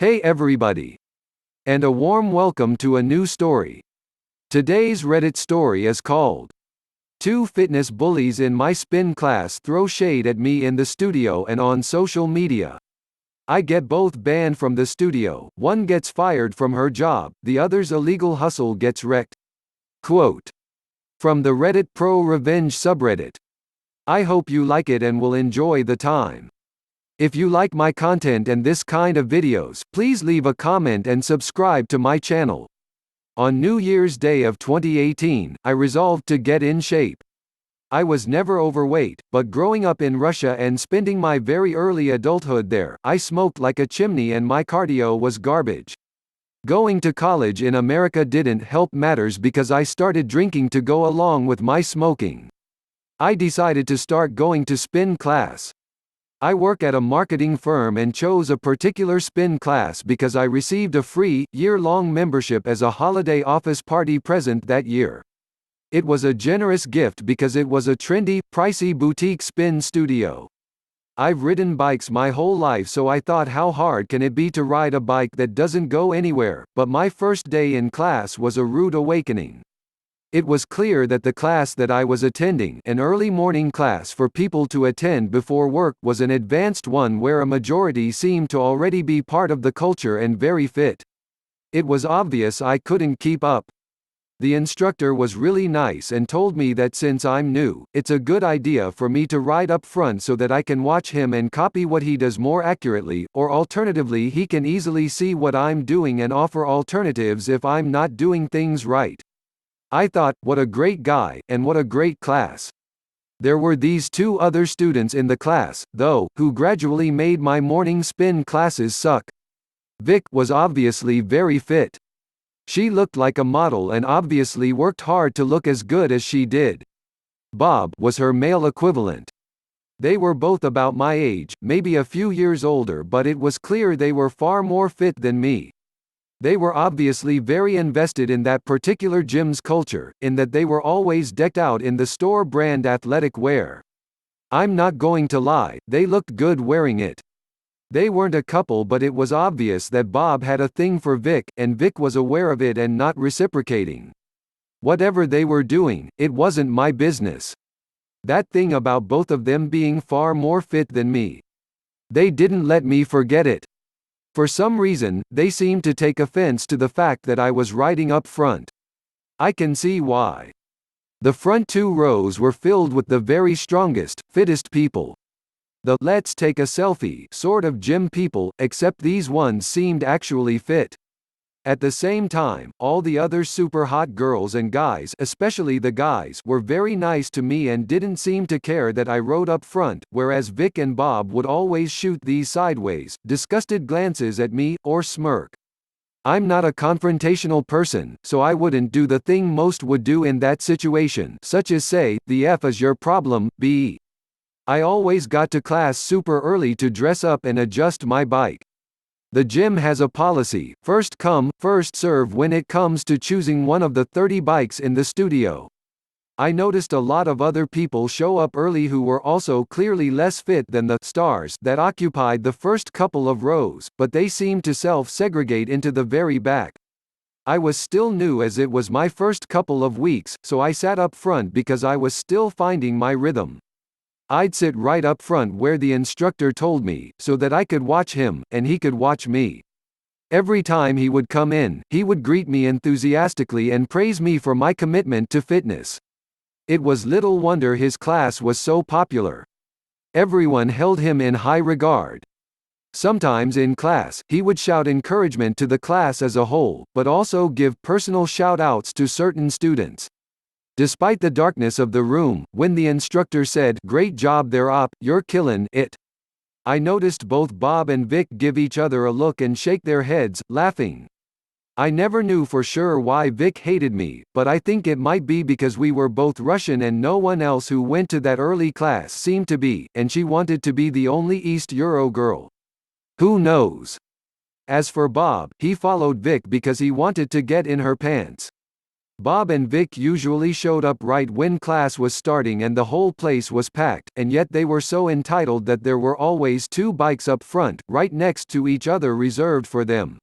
Hey everybody! And a warm welcome to a new story. Today's Reddit story is called Two Fitness Bullies in My Spin Class Throw Shade at Me in the Studio and on Social Media. I get both banned from the studio, one gets fired from her job, the other's illegal hustle gets wrecked. Quote. From the Reddit PROREVENGE subreddit. I hope you like it and will enjoy the time. If you like my content and this kind of videos, please leave a comment and subscribe to my channel. On New Year's Day of 2018, I resolved to get in shape. I was never overweight, but growing up in Russia and spending my very early adulthood there, I smoked like a chimney and my cardio was garbage. Going to college in America didn't help matters because I started drinking to go along with my smoking. I decided to start going to spin class. I work at a marketing firm and chose a particular spin class because I received a free, year-long membership as a holiday office party present that year. It was a generous gift because it was a trendy, pricey boutique spin studio. I've ridden bikes my whole life, so I thought, how hard can it be to ride a bike that doesn't go anywhere, but my first day in class was a rude awakening. It was clear that the class that I was attending, an early morning class for people to attend before work, was an advanced one where a majority seemed to already be part of the culture and very fit. It was obvious I couldn't keep up. The instructor was really nice and told me that since I'm new, it's a good idea for me to ride up front so that I can watch him and copy what he does more accurately, or alternatively he can easily see what I'm doing and offer alternatives if I'm not doing things right. I thought, what a great guy, and what a great class. There were these two other students in the class, though, who gradually made my morning spin classes suck. Vic was obviously very fit. She looked like a model and obviously worked hard to look as good as she did. Bob was her male equivalent. They were both about my age, maybe a few years older, but it was clear they were far more fit than me. They were obviously very invested in that particular gym's culture, in that they were always decked out in the store brand athletic wear. I'm not going to lie, they looked good wearing it. They weren't a couple, but it was obvious that Bob had a thing for Vic, and Vic was aware of it and not reciprocating. Whatever they were doing, it wasn't my business. That thing about both of them being far more fit than me. They didn't let me forget it. For some reason, they seemed to take offense to the fact that I was riding up front. I can see why. The front two rows were filled with the very strongest, fittest people. The "let's take a selfie" sort of gym people, except these ones seemed actually fit. At the same time, all the other super hot girls and guys, especially the guys, were very nice to me and didn't seem to care that I rode up front, whereas Vic and Bob would always shoot these sideways, disgusted glances at me, or smirk. I'm not a confrontational person, so I wouldn't do the thing most would do in that situation, such as say, "The F is your problem, B." I always got to class super early to dress up and adjust my bike. The gym has a policy, first come, first serve when it comes to choosing one of the 30 bikes in the studio. I noticed a lot of other people show up early who were also clearly less fit than the stars that occupied the first couple of rows, but they seemed to self-segregate into the very back. I was still new as it was my first couple of weeks, so I sat up front because I was still finding my rhythm. I'd sit right up front where the instructor told me, so that I could watch him, and he could watch me. Every time he would come in, he would greet me enthusiastically and praise me for my commitment to fitness. It was little wonder his class was so popular. Everyone held him in high regard. Sometimes in class, he would shout encouragement to the class as a whole, but also give personal shout-outs to certain students. Despite the darkness of the room, when the instructor said, "Great job there op, you're killin' it," I noticed both Bob and Vic give each other a look and shake their heads, laughing. I never knew for sure why Vic hated me, but I think it might be because we were both Russian and no one else who went to that early class seemed to be, and she wanted to be the only East Euro girl. Who knows? As for Bob, he followed Vic because he wanted to get in her pants. Bob and Vic usually showed up right when class was starting and the whole place was packed, and yet they were so entitled that there were always two bikes up front, right next to each other reserved for them.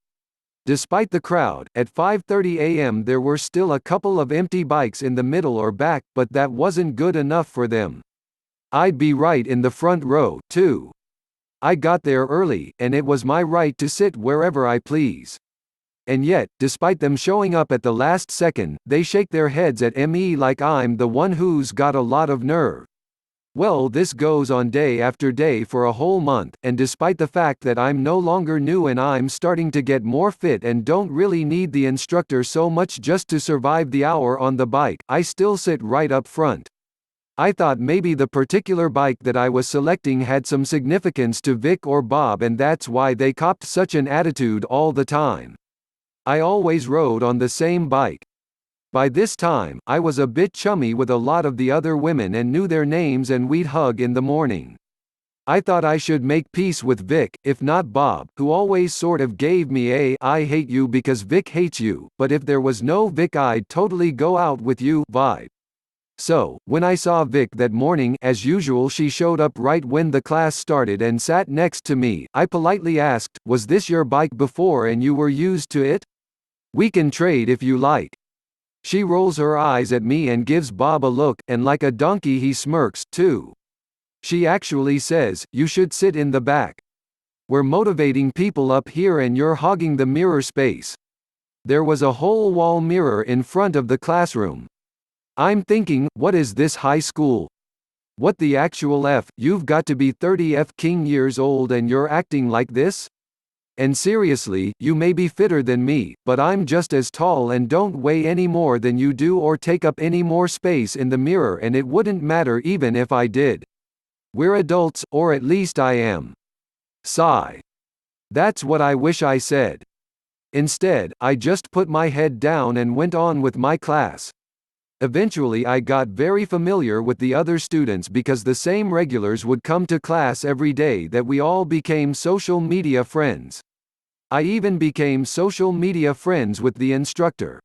Despite the crowd, at 5:30 a.m. there were still a couple of empty bikes in the middle or back, but that wasn't good enough for them. I'd be right in the front row, too. I got there early, and it was my right to sit wherever I please. And yet, despite them showing up at the last second, they shake their heads at me like I'm the one who's got a lot of nerve. Well, this goes on day after day for a whole month, and despite the fact that I'm no longer new and I'm starting to get more fit and don't really need the instructor so much just to survive the hour on the bike, I still sit right up front. I thought maybe the particular bike that I was selecting had some significance to Vic or Bob, and that's why they copped such an attitude all the time. I always rode on the same bike. By this time, I was a bit chummy with a lot of the other women and knew their names, and we'd hug in the morning. I thought I should make peace with Vic, if not Bob, who always sort of gave me a "I hate you because Vic hates you, but if there was no Vic I'd totally go out with you" vibe. So, when I saw Vic that morning, as usual she showed up right when the class started and sat next to me. I politely asked, "Was this your bike before and you were used to it? We can trade if you like." She rolls her eyes at me and gives Bob a look, and like a donkey he smirks, too. She actually says, "You should sit in the back. We're motivating people up here and you're hogging the mirror space." There was a whole wall mirror in front of the classroom. I'm thinking, what is this, high school? What the actual F, you've got to be 30 years old and you're acting like this? And seriously, you may be fitter than me, but I'm just as tall and don't weigh any more than you do or take up any more space in the mirror, and it wouldn't matter even if I did. We're adults, or at least I am. Sigh. That's what I wish I said. Instead, I just put my head down and went on with my class. Eventually I got very familiar with the other students because the same regulars would come to class every day that we all became social media friends. I even became social media friends with the instructor.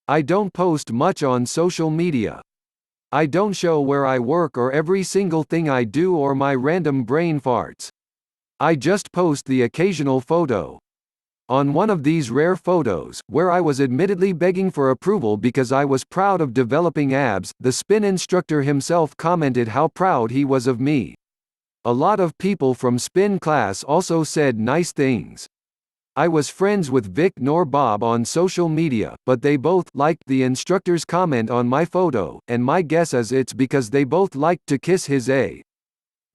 I don't post much on social media. I don't show where I work or every single thing I do or my random brain farts. I just post the occasional photo. On one of these rare photos, where I was admittedly begging for approval because I was proud of developing abs, the spin instructor himself commented how proud he was of me. A lot of people from spin class also said nice things. I was friends with Vic nor Bob on social media, but they both liked the instructor's comment on my photo, and my guess is it's because they both liked to kiss his A.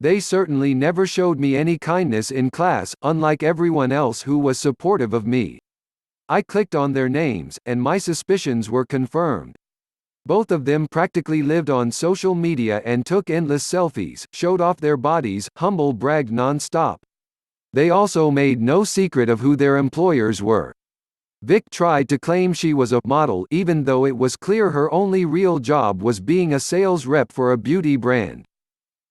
They certainly never showed me any kindness in class, unlike everyone else who was supportive of me. I clicked on their names, and my suspicions were confirmed. Both of them practically lived on social media and took endless selfies, showed off their bodies, humble bragged non-stop. They also made no secret of who their employers were. Vic tried to claim she was a model even though it was clear her only real job was being a sales rep for a beauty brand.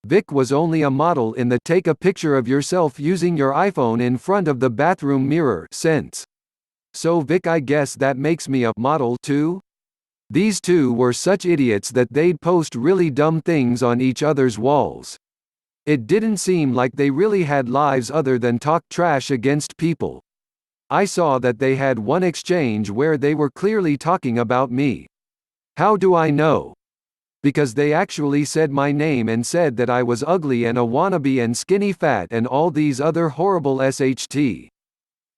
Vic was only a model in the "take a picture of yourself using your iPhone in front of the bathroom mirror" sense. So Vic, I guess that makes me a model too? These two were such idiots that they'd post really dumb things on each other's walls. It didn't seem like they really had lives other than talk trash against people. I saw that they had one exchange where they were clearly talking about me. How do I know? Because they actually said my name and said that I was ugly and a wannabe and skinny fat and all these other horrible SHT.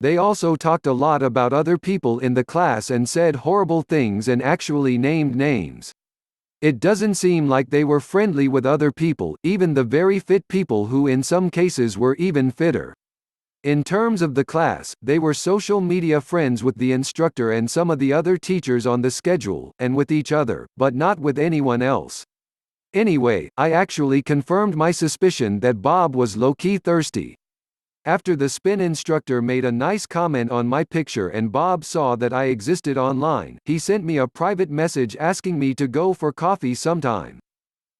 They also talked a lot about other people in the class and said horrible things and actually named names. It doesn't seem like they were friendly with other people, even the very fit people who in some cases were even fitter. In terms of the class, they were social media friends with the instructor and some of the other teachers on the schedule, and with each other, but not with anyone else. Anyway, I actually confirmed my suspicion that Bob was low-key thirsty. After the spin instructor made a nice comment on my picture and Bob saw that I existed online, he sent me a private message asking me to go for coffee sometime.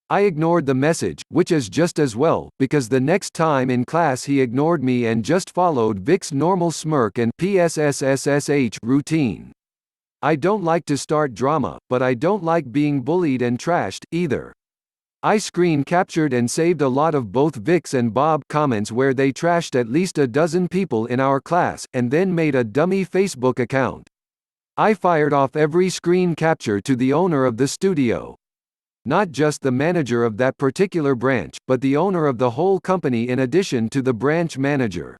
I ignored the message, which is just as well, because the next time in class he ignored me and just followed Vic's normal smirk and PSSSSH routine. I don't like to start drama, but I don't like being bullied and trashed, either. I screen captured and saved a lot of both Vic's and Bob comments where they trashed at least a dozen people in our class, and then made a dummy Facebook account. I fired off every screen capture to the owner of the studio. Not just the manager of that particular branch, but the owner of the whole company in addition to the branch manager.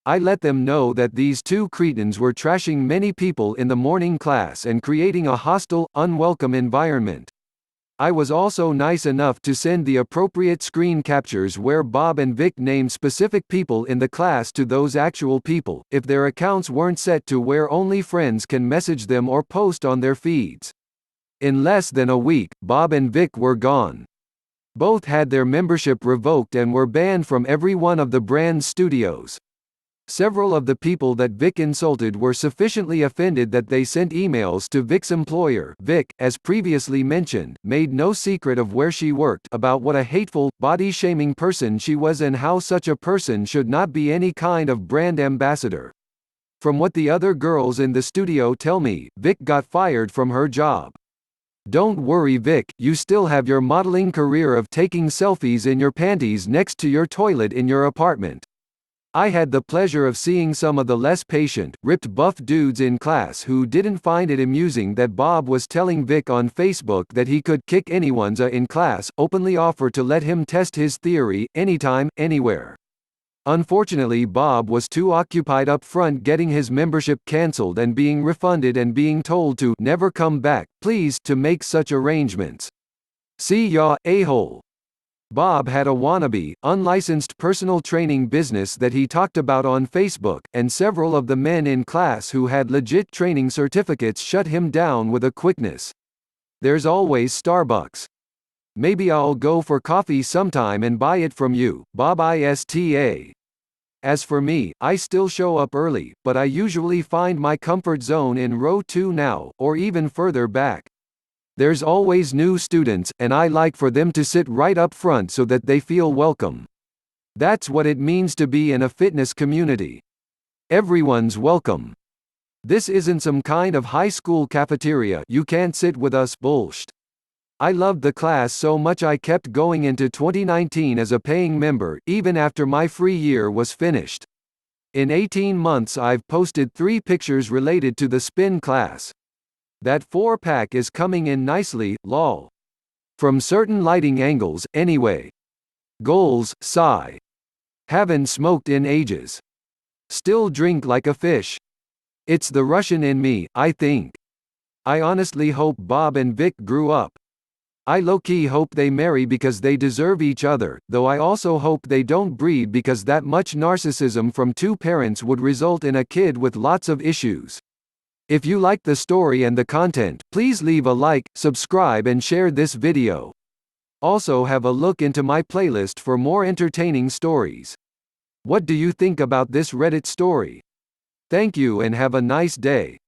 I let them know that these two cretins were trashing many people in the morning class and creating a hostile, unwelcome environment. I was also nice enough to send the appropriate screen captures where Bob and Vic named specific people in the class to those actual people, if their accounts weren't set to where only friends can message them or post on their feeds. In less than a week, Bob and Vic were gone. Both had their membership revoked and were banned from every one of the brand's studios. Several of the people that Vic insulted were sufficiently offended that they sent emails to Vic's employer. Vic, as previously mentioned, made no secret of where she worked, about what a hateful, body-shaming person she was and how such a person should not be any kind of brand ambassador. From what the other girls in the studio tell me, Vic got fired from her job. Don't worry Vic, you still have your modeling career of taking selfies in your panties next to your toilet in your apartment. I had the pleasure of seeing some of the less patient, ripped buff dudes in class who didn't find it amusing that Bob was telling Vic on Facebook that he could kick anyone's in class, openly offer to let him test his theory, anytime, anywhere. Unfortunately Bob was too occupied up front getting his membership cancelled and being refunded and being told to never come back, please, to make such arrangements. See ya, a-hole. Bob had a wannabe, unlicensed personal training business that he talked about on Facebook, and several of the men in class who had legit training certificates shut him down with a quickness. There's always Starbucks. Maybe I'll go for coffee sometime and buy it from you, Bob ISTA. As for me, I still show up early, but I usually find my comfort zone in row 2 now, or even further back. There's always new students, and I like for them to sit right up front so that they feel welcome. That's what it means to be in a fitness community. Everyone's welcome. This isn't some kind of high school cafeteria, you can't sit with us bullshit. I loved the class so much I kept going into 2019 as a paying member, even after my free year was finished. In 18 months I've posted 3 pictures related to the spin class. That 4-pack is coming in nicely, lol. From certain lighting angles, anyway. Goals, sigh. Haven't smoked in ages. Still drink like a fish. It's the Russian in me, I think. I honestly hope Bob and Vic grew up. I low-key hope they marry because they deserve each other, though I also hope they don't breed because that much narcissism from 2 parents would result in a kid with lots of issues. If you like the story and the content, please leave a like, subscribe and share this video. Also have a look into my playlist for more entertaining stories. What do you think about this Reddit story? Thank you and have a nice day.